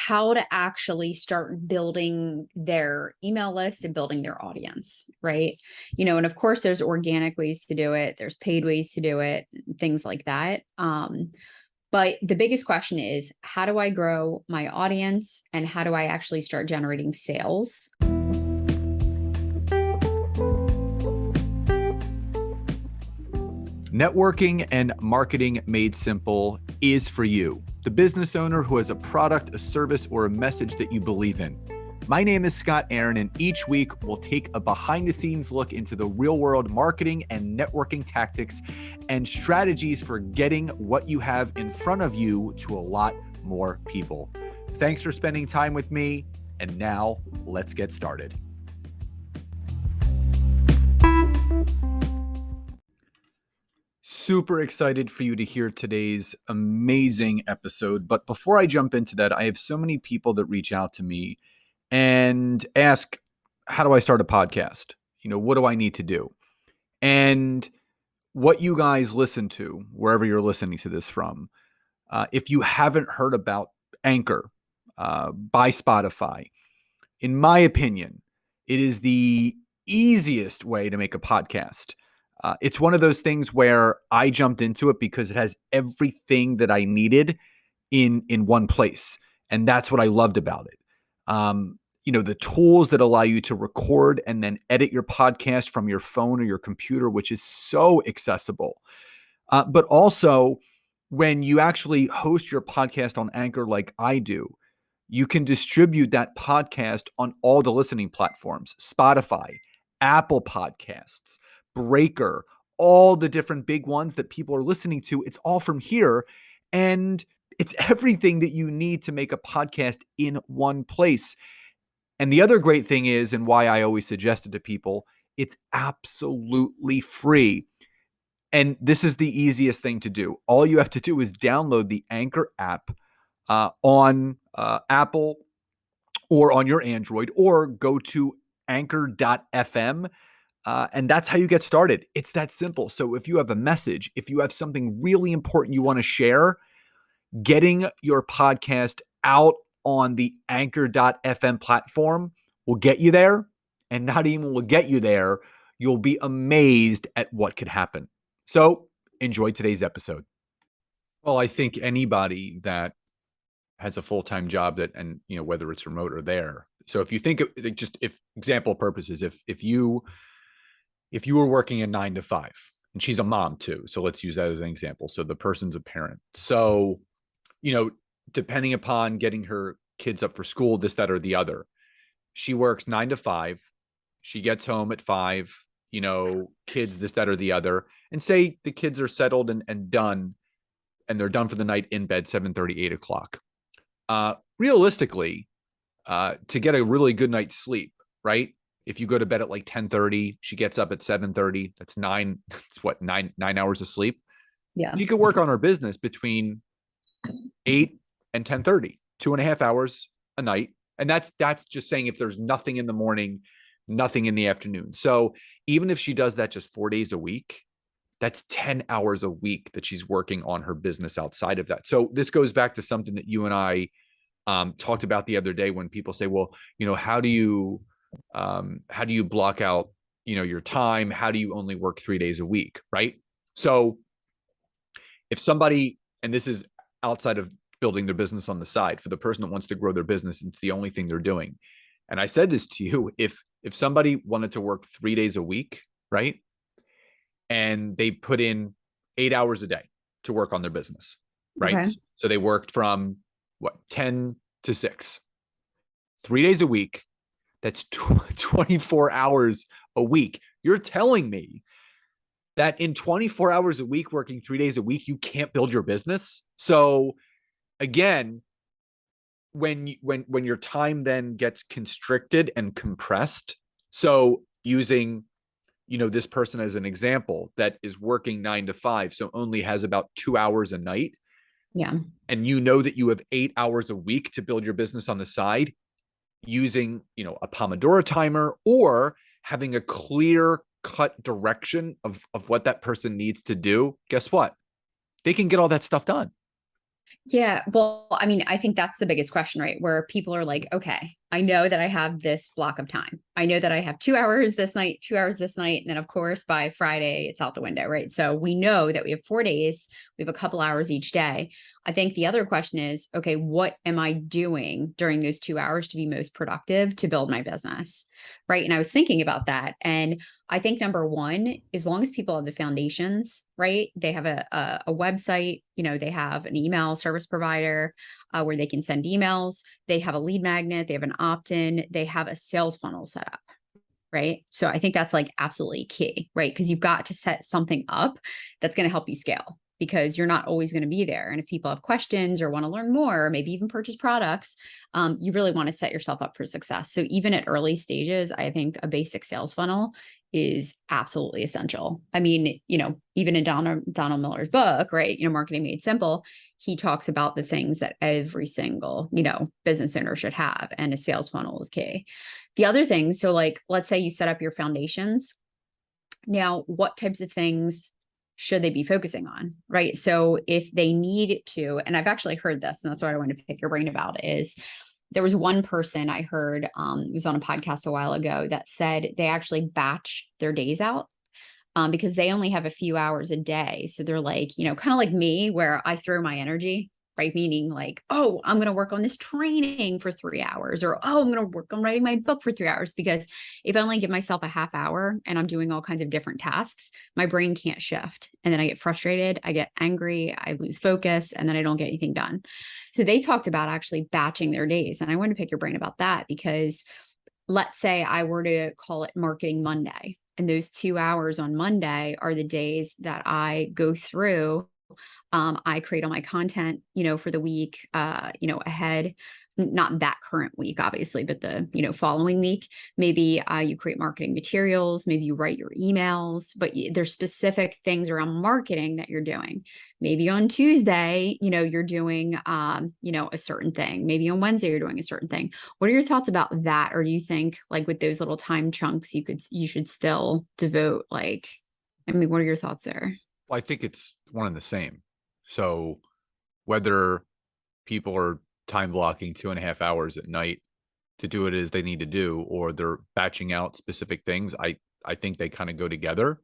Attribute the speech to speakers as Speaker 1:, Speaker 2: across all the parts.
Speaker 1: how to actually start building their email list and building their audience, right? And of course there's organic ways to do it. There's paid ways to do it, things like that. But the biggest question is, how do I grow my audience and how do I actually start generating sales?
Speaker 2: Networking and marketing made simple is for you, the business owner who has a product, a service, or a message that you believe in. My name is Scott Aaron, and each week we'll take a behind-the-scenes look into the real-world marketing and networking tactics and strategies for getting what you have in front of you to a lot more people. Thanks for spending time with me, and now let's get started. Super excited for you to hear today's amazing episode. But before I jump into that, I have so many people that reach out to me and ask, how do I start a podcast? What do I need to do? And what you guys listen to, wherever you're listening to this from, if you haven't heard about Anchor by Spotify, in my opinion, it is the easiest way to make a podcast. It's one of those things where I jumped into it because it has everything that I needed in one place. And that's what I loved about it. The tools that allow you to record and then edit your podcast from your phone or your computer, which is so accessible. But also, when you actually host your podcast on Anchor like I do, you can distribute that podcast on all the listening platforms: Spotify, Apple Podcasts, Breaker, all the different big ones that people are listening to. It's all from here. And it's everything that you need to make a podcast in one place. And the other great thing is, and why I always suggest it to people, it's absolutely free. And this is the easiest thing to do. All you have to do is download the Anchor app on Apple or on your Android, or go to anchor.fm. And that's how you get started. It's that simple. So if you have a message, if you have something really important you want to share, getting your podcast out on the anchor.fm platform will get you there. And not even will get you there, you'll be amazed at what could happen. So enjoy today's episode. Well, I think anybody that has a full-time job and whether it's remote or there. So if you think of just, if example purposes, if you were working a 9 to 5, and she's a mom too, so let's use that as an example. So the person's a parent. So, depending upon getting her kids up for school, this, that, or the other, she works 9 to 5. She gets home at 5, kids, this, that, or the other, and say the kids are settled and done, and they're done for the night in bed, 7:30, 8 o'clock. Realistically, to get a really good night's sleep, right? If you go to bed at like 10:30, she gets up at 7:30. That's 9 hours of sleep.
Speaker 1: Yeah.
Speaker 2: She could work on her business between 8 and 10:30, 2.5 hours a night. And that's just saying if there's nothing in the morning, nothing in the afternoon. So even if she does that just 4 days a week, that's 10 hours a week that she's working on her business outside of that. So this goes back to something that you and I talked about the other day, when people say, well, how do you block out, your time? How do you only work 3 days a week? Right. So if somebody, and this is outside of building their business on the side, for the person that wants to grow their business, it's the only thing they're doing. And I said this to you, if somebody wanted to work 3 days a week, right, and they put in 8 hours a day to work on their business, right? Okay. So they worked from 10 to 6, 3 days a week. That's 24 hours a week. You're telling me that in 24 hours a week, working 3 days a week, you can't build your business? So again, when your time then gets constricted and compressed, so using, this person as an example that is working 9 to 5, so only has about 2 hours a night.
Speaker 1: Yeah.
Speaker 2: And that you have 8 hours a week to build your business on the side, using, a Pomodoro timer, or having a clear cut direction of what that person needs to do. Guess what? They can get all that stuff done.
Speaker 1: Yeah. Well, I mean, I think that's the biggest question, right? Where people are like, okay, I know that I have this block of time. I know that I have 2 hours this night, 2 hours this night. And then, of course, by Friday, it's out the window, right? So we know that we have 4 days, we have a couple hours each day. I think the other question is, okay, what am I doing during those 2 hours to be most productive to build my business? Right. And I was thinking about that. And I think number one, as long as people have the foundations, right? They have a website, they have an email service provider where they can send emails. They have a lead magnet. They have an opt-in. They have a sales funnel set up. Right. So I think that's like absolutely key, right? Because you've got to set something up that's going to help you scale because you're not always going to be there. And if people have questions or want to learn more, or maybe even purchase products, you really want to set yourself up for success. So even at early stages, I think a basic sales funnel is absolutely essential. I mean, even in Donald Miller's book, right? Marketing Made Simple, he talks about the things that every single, business owner should have. And a sales funnel is key. The other thing, so like, let's say you set up your foundations. Now, what types of things should they be focusing on? Right. So if they need to, and I've actually heard this, and that's what I wanted to pick your brain about is there was one person I heard, it was on a podcast a while ago that said they actually batch their days out because they only have a few hours a day. So they're like, kind of like me, where I throw my energy, right? Meaning like, oh, I'm going to work on this training for 3 hours, or oh, I'm going to work on writing my book for 3 hours. Because if I only give myself a half hour and I'm doing all kinds of different tasks, my brain can't shift. And then I get frustrated, I get angry, I lose focus, and then I don't get anything done. So they talked about actually batching their days. And I wanted to pick your brain about that because let's say I were to call it Marketing Monday. And those 2 hours on Monday are the days that I go through. I create all my content, for the week, ahead, not that current week, obviously, but the, following week. Maybe you create marketing materials, maybe you write your emails, but there's specific things around marketing that you're doing. Maybe on Tuesday, you're doing, a certain thing. Maybe on Wednesday, you're doing a certain thing. What are your thoughts about that? Or do you think like with those little time chunks, you should still devote what are your thoughts there?
Speaker 2: Well, I think it's one and the same. So whether people are time blocking 2.5 hours at night to do it as they need to do, or they're batching out specific things, I think they kind of go together.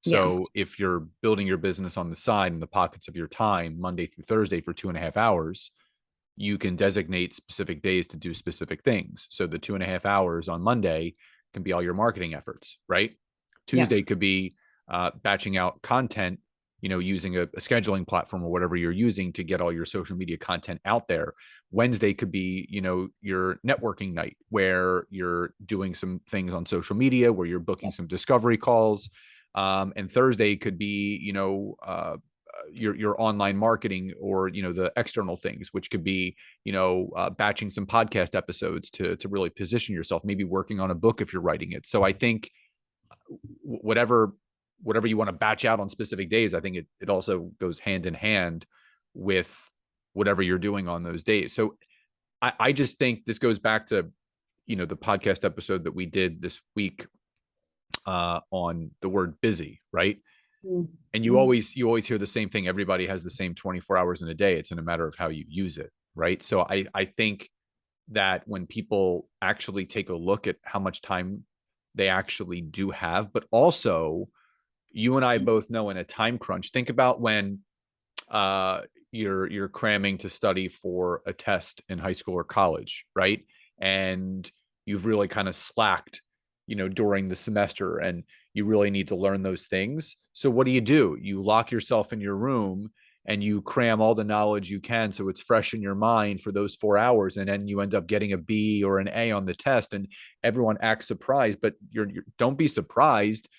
Speaker 1: Yeah.
Speaker 2: So if you're building your business on the side in the pockets of your time, Monday through Thursday for 2.5 hours, you can designate specific days to do specific things. So the 2.5 hours on Monday can be all your marketing efforts, right?
Speaker 1: Yeah.
Speaker 2: Tuesday could be batching out content, using a scheduling platform or whatever you're using to get all your social media content out there. Wednesday could be, your networking night where you're doing some things on social media, where you're booking some discovery calls. And Thursday could be, your online marketing, or the external things, which could be batching some podcast episodes to really position yourself, maybe working on a book if you're writing it. So I think whatever you want to batch out on specific days, I think it also goes hand in hand with whatever you're doing on those days. So I just think this goes back to the podcast episode that we did this week on the word busy, right? And you
Speaker 1: Mm-hmm.
Speaker 2: always hear the same thing. Everybody has the same 24 hours in a day. It's in a matter of how you use it, right? So I think that when people actually take a look at how much time they actually do have, but also you and I both know in a time crunch, think about when you're cramming to study for a test in high school or college, right? And you've really kind of slacked, during the semester, and you really need to learn those things. So what do? You lock yourself in your room and you cram all the knowledge you can so it's fresh in your mind for those 4 hours, and then you end up getting a B or an A on the test, and everyone acts surprised, but you're don't be surprised.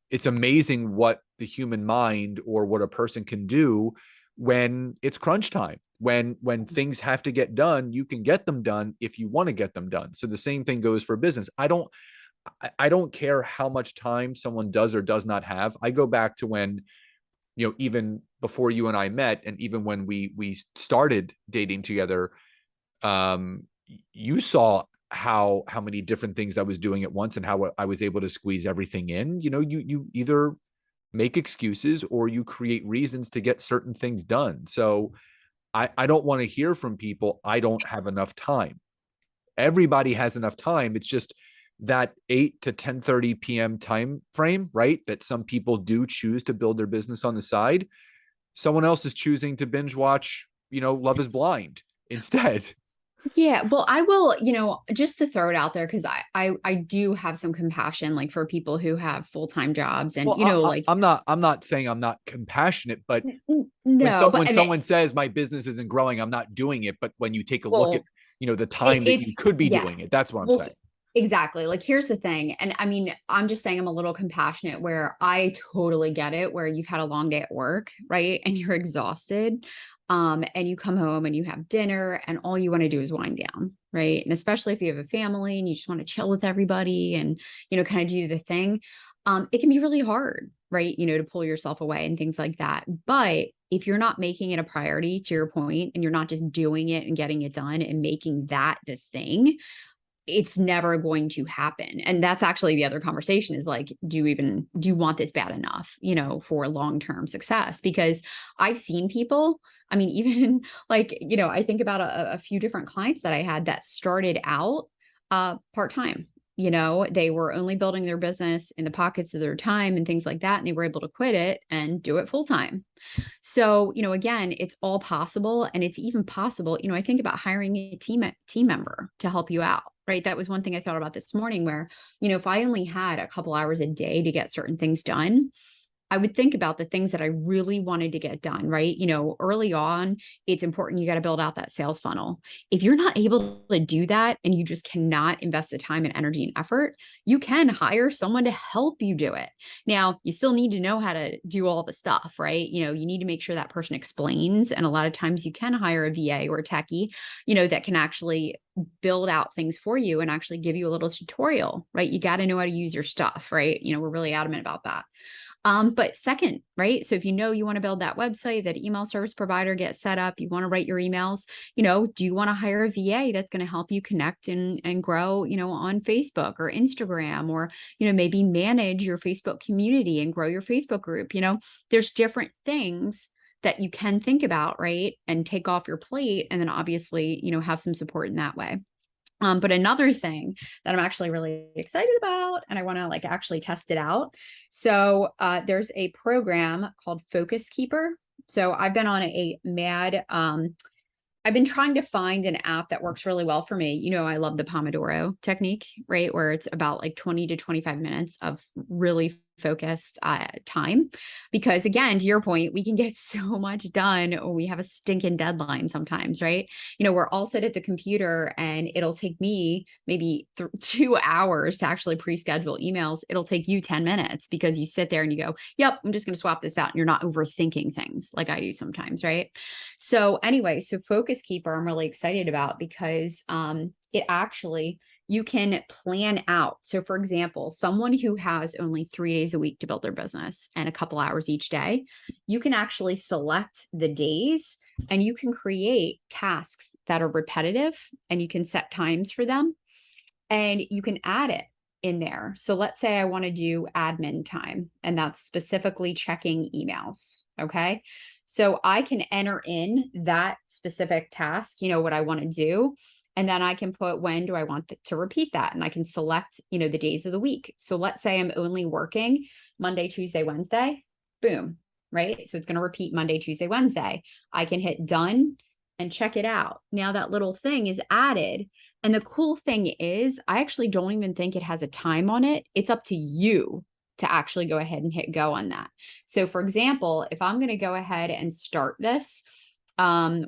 Speaker 2: It's amazing what the human mind or what a person can do when it's crunch time. When things have to get done, you can get them done if you want to get them done. So the same thing goes for business. I don't care how much time someone does or does not have. I go back to when, even before you and I met, and even when we started dating together, um, you saw how many different things I was doing at once and how I was able to squeeze everything in. You either make excuses or you create reasons to get certain things done. So I don't want to hear from people, I don't have enough time. Everybody has enough time. It's just that 8 to 10:30 p.m. time frame, right? That some people do choose to build their business on the side. Someone else is choosing to binge watch, Love is Blind instead.
Speaker 1: Yeah, well, I will, just to throw it out there, because I do have some compassion, like for people who have full-time jobs and,
Speaker 2: Well, I'm not saying I'm not compassionate, but
Speaker 1: no, but
Speaker 2: when
Speaker 1: I mean,
Speaker 2: someone says my business isn't growing, I'm not doing it. But when you take a look at,
Speaker 1: well,
Speaker 2: the time that you
Speaker 1: it's,
Speaker 2: could be
Speaker 1: yeah,
Speaker 2: doing it, that's what I'm
Speaker 1: well,
Speaker 2: saying.
Speaker 1: exactly. Like, here's the thing. And I mean, I'm just saying I'm a little compassionate where I totally get it, where you've had a long day at work, right? And you're exhausted. And you come home and you have dinner and all you want to do is wind down, right? And especially if you have a family and you just want to chill with everybody and, kind of do the thing. It can be really hard, right? To pull yourself away and things like that. But if you're not making it a priority, to your point, and you're not just doing it and getting it done and making that the thing, it's never going to happen. And that's actually the other conversation, is like, do you want this bad enough, for long-term success? Because I've seen people, I mean, even like, I think about a few different clients that I had that started out part-time. They were only building their business in the pockets of their time and things like that. And they were able to quit it and do it full time. So, again, it's all possible. And it's even possible, I think about hiring a team member to help you out, right? That was one thing I thought about this morning where, if I only had a couple hours a day to get certain things done, I would think about the things that I really wanted to get done, right? Early on, it's important. You got to build out that sales funnel. If you're not able to do that and you just cannot invest the time and energy and effort, you can hire someone to help you do it. Now, you still need to know how to do all the stuff, right? You need to make sure that person explains. And a lot of times you can hire a VA or a techie, that can actually build out things for you and actually give you a little tutorial, right? You got to know how to use your stuff, right? We're really adamant about that. But second, right? So if you want to build that website, that email service provider, get set up, you want to write your emails, do you want to hire a VA that's going to help you connect and grow, on Facebook or Instagram, or, maybe manage your Facebook community and grow your Facebook group? There's different things that you can think about, right? And take off your plate. And then obviously, have some support in that way. But another thing that I'm actually really excited about, and I want to like actually test it out. So there's a program called Focus Keeper. So I've been on a mad, I've been trying to find an app that works really well for me. I love the Pomodoro technique, right? Where it's about like 20 to 25 minutes of really focused time. Because again, to your point, we can get so much done when we have a stinking deadline sometimes, right? We're all sit at the computer and it'll take me maybe 2 hours to actually pre-schedule emails. It'll take you 10 minutes because you sit there and you go, yep, I'm just going to swap this out. And you're not overthinking things like I do sometimes, right? So anyway, so Focus Keeper, I'm really excited about because it actually, you can plan out. So for example, someone who has only 3 days a week to build their business and a couple hours each day, you can actually select the days and you can create tasks that are repetitive and you can set times for them and you can add it in there. So let's say I want to do admin time, and that's specifically checking emails. Okay. So I can enter in that specific task, what I want to do. And then I can put, when do I want to repeat that? And I can select, the days of the week. So let's say I'm only working Monday, Tuesday, Wednesday, boom, right? So it's going to repeat Monday, Tuesday, Wednesday. I can hit done and check it out. Now that little thing is added. And the cool thing is, I actually don't even think it has a time on it. It's up to you to actually go ahead and hit go on that. So for example, if I'm going to go ahead and start this,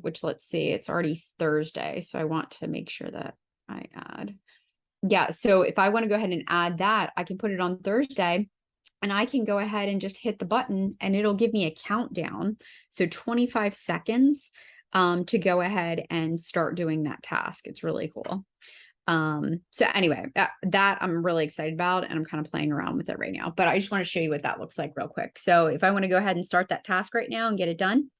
Speaker 1: which let's see, it's already Thursday. So I want to make sure that I add. Yeah. So if I want to go ahead and add that, I can put it on Thursday and I can go ahead and just hit the button and it'll give me a countdown. So 25 seconds to go ahead and start doing that task. It's really cool. So anyway, that I'm really excited about and I'm kind of playing around with it right now, but I just want to show you what that looks like real quick. So if I want to go ahead and start that task right now and get it done.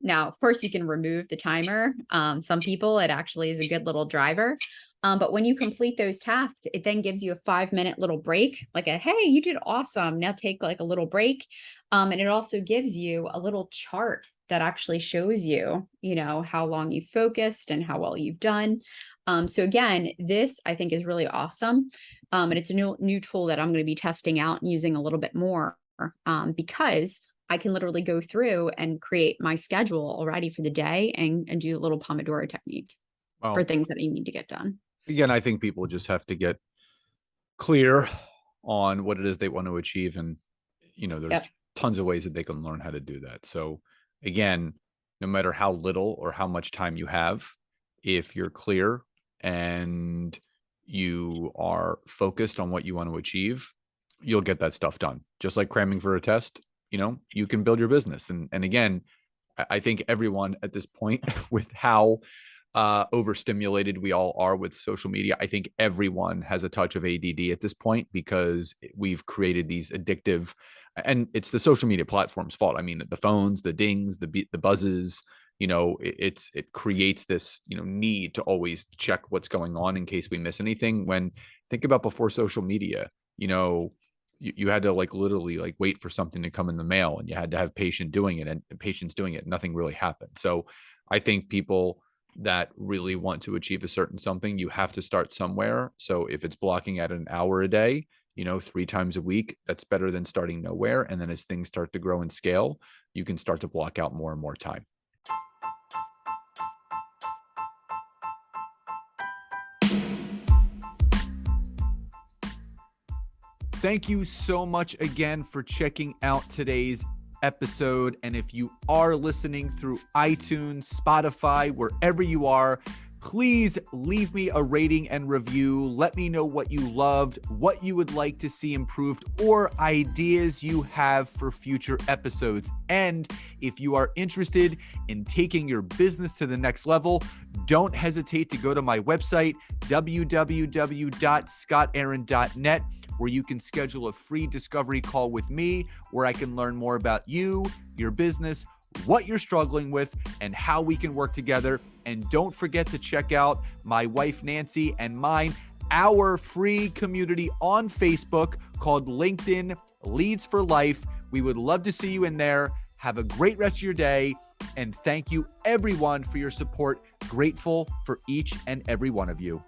Speaker 1: Now, of course, you can remove the timer. Some people, it actually is a good little driver. But when you complete those tasks, it then gives you a 5-minute little break, like a, hey, you did awesome. Now take like a little break. And it also gives you a little chart that actually shows you, how long you've focused and how well you've done. So again, this I think is really awesome. And it's a new tool that I'm going to be testing out and using a little bit more, because I can literally go through and create my schedule already for the day and do a little Pomodoro technique for
Speaker 2: Well,
Speaker 1: things that I need to get done.
Speaker 2: again, I think people just have to get clear on what it is they want to achieve. And, there's
Speaker 1: Yep.
Speaker 2: tons of ways that they can learn how to do that. So, again, no matter how little or how much time you have, if you're clear and you are focused on what you want to achieve, you'll get that stuff done. Just like cramming for a test, you can build your business. And again, I think everyone at this point, with how overstimulated we all are with social media, I think everyone has a touch of ADD at this point, because we've created these addictive, and it's the social media platform's fault. I mean, the phones, the dings, the buzzes, it creates this, need to always check what's going on in case we miss anything. When, think about before social media, you had to like literally like wait for something to come in the mail, and you had to have patience doing it, and patience doing it. Nothing really happened. So I think people that really want to achieve a certain something, you have to start somewhere. So if it's blocking at an hour a day, 3 times a week, that's better than starting nowhere. And then as things start to grow and scale, you can start to block out more and more time. Thank you so much again for checking out today's episode. And if you are listening through iTunes, Spotify, wherever you are, please leave me a rating and review. Let me know what you loved, what you would like to see improved, or ideas you have for future episodes. And if you are interested in taking your business to the next level, don't hesitate to go to my website, www.scottaaron.net, where you can schedule a free discovery call with me, where I can learn more about you, your business, what you're struggling with, and how we can work together. And don't forget to check out my wife, Nancy, and mine, our free community on Facebook called LinkedIn Leads for Life. We would love to see you in there. Have a great rest of your day. And thank you everyone for your support. Grateful for each and every one of you.